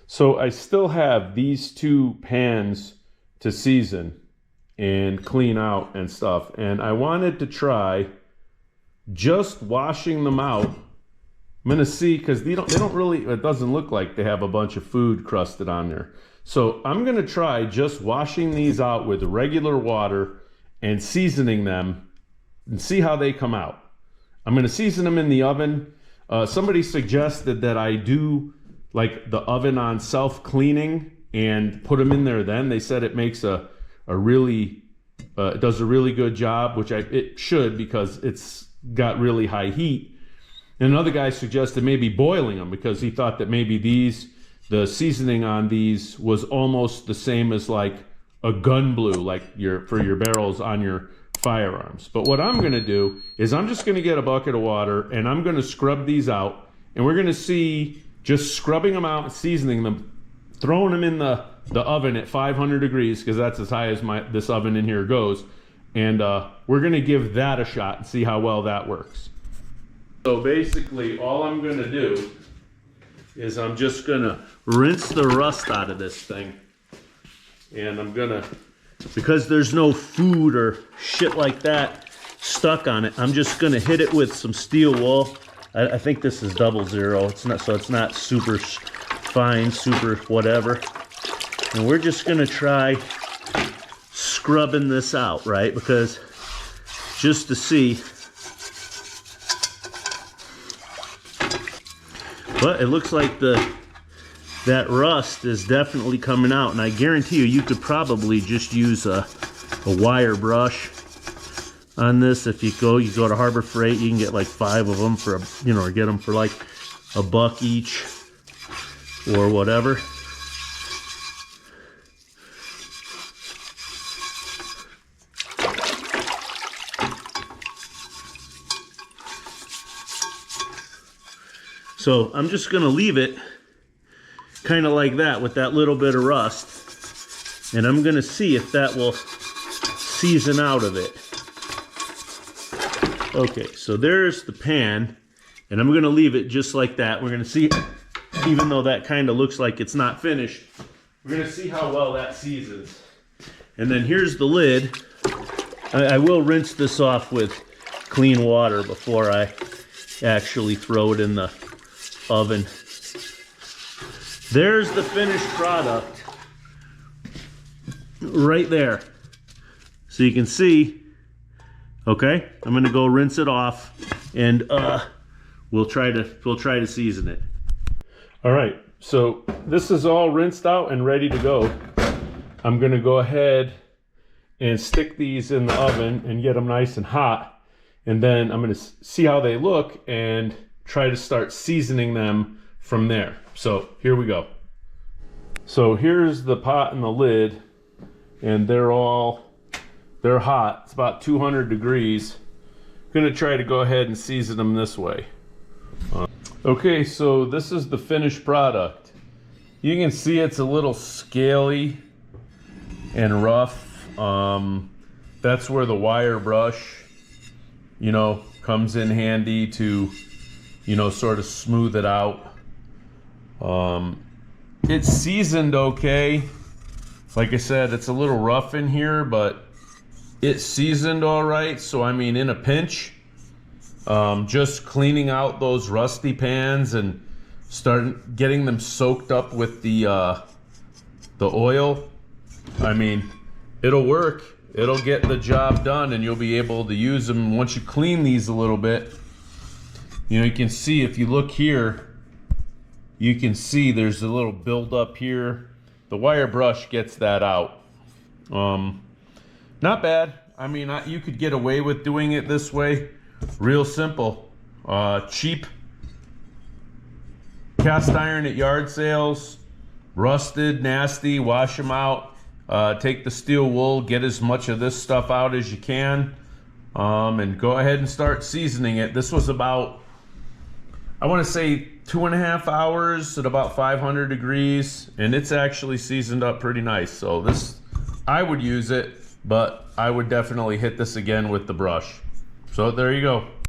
So I still have these two pans to season and clean out and stuff. And I wanted to try just washing them out. I'm gonna see, because they don't really, it doesn't look like they have a bunch of food crusted on there. So I'm gonna try just washing these out with regular water and seasoning them and see how they come out. I'm gonna season them in the oven. Somebody suggested that I do like the oven on self-cleaning and put them in there then. They said it makes a really, it does a really good job, which it should, because it's got really high heat. And another guy suggested maybe boiling them, because he thought that maybe the seasoning on these was almost the same as like a gun blue, like for your barrels on your firearms. But what I'm gonna do is I'm just gonna get a bucket of water and I'm gonna scrub these out, and we're gonna see, just scrubbing them out and seasoning them, throwing them in the oven at 500 degrees, because that's as high as this oven in here goes. And we're gonna give that a shot and see how well that works. So basically all I'm gonna do is I'm just gonna rinse the rust out of this thing. And I'm gonna, because there's no food or shit like that stuck on it, I'm just gonna hit it with some steel wool. I think this is 00. It's not, so it's not super fine, super whatever. And we're just gonna try scrubbing this out, right? Because just to see. But it looks like that rust is definitely coming out, and I guarantee you could probably just use a wire brush on this. If you go to Harbor Freight, you can get like 5 of them for or get them for like $1 each or whatever. So I'm just gonna leave it kind of like that with that little bit of rust, and I'm gonna see if that will season out of it. Okay, so there's the pan, and I'm gonna leave it just like that. We're gonna see, even though that kind of looks like it's not finished, we're gonna see how well that seasons. And then here's the lid. I will rinse this off with clean water before I actually throw it in the oven. There's the finished product right there. So you can see, okay, I'm gonna go rinse it off, and we'll try to season it. All right, so this is all rinsed out and ready to go. I'm gonna go ahead and stick these in the oven and get them nice and hot, and then I'm gonna see how they look and try to start seasoning them from there. So here we go. So here's the pot and the lid, and they're hot. It's about 200 degrees. I'm gonna try to go ahead and season them this way. Okay, so this is the finished product. You can see it's a little scaly and rough. That's where the wire brush, comes in handy to sort of smooth it out. It's seasoned okay. Like I said, it's a little rough in here, but it's seasoned all right. So I mean, in a pinch, just cleaning out those rusty pans and getting them soaked up with the oil, I mean, it'll work. It'll get the job done, and you'll be able to use them once you clean these a little bit. You can see, if you look here, you can see there's a little buildup here. The wire brush gets that out. Not bad. I mean, you could get away with doing it this way. Real simple. Cheap cast iron at yard sales. Rusted, nasty, wash them out. Take the steel wool, get as much of this stuff out as you can, and go ahead and start seasoning it. This was about, I want to say 2.5 hours at about 500 degrees, and it's actually seasoned up pretty nice. So this, I would use it, but I would definitely hit this again with the brush. So there you go.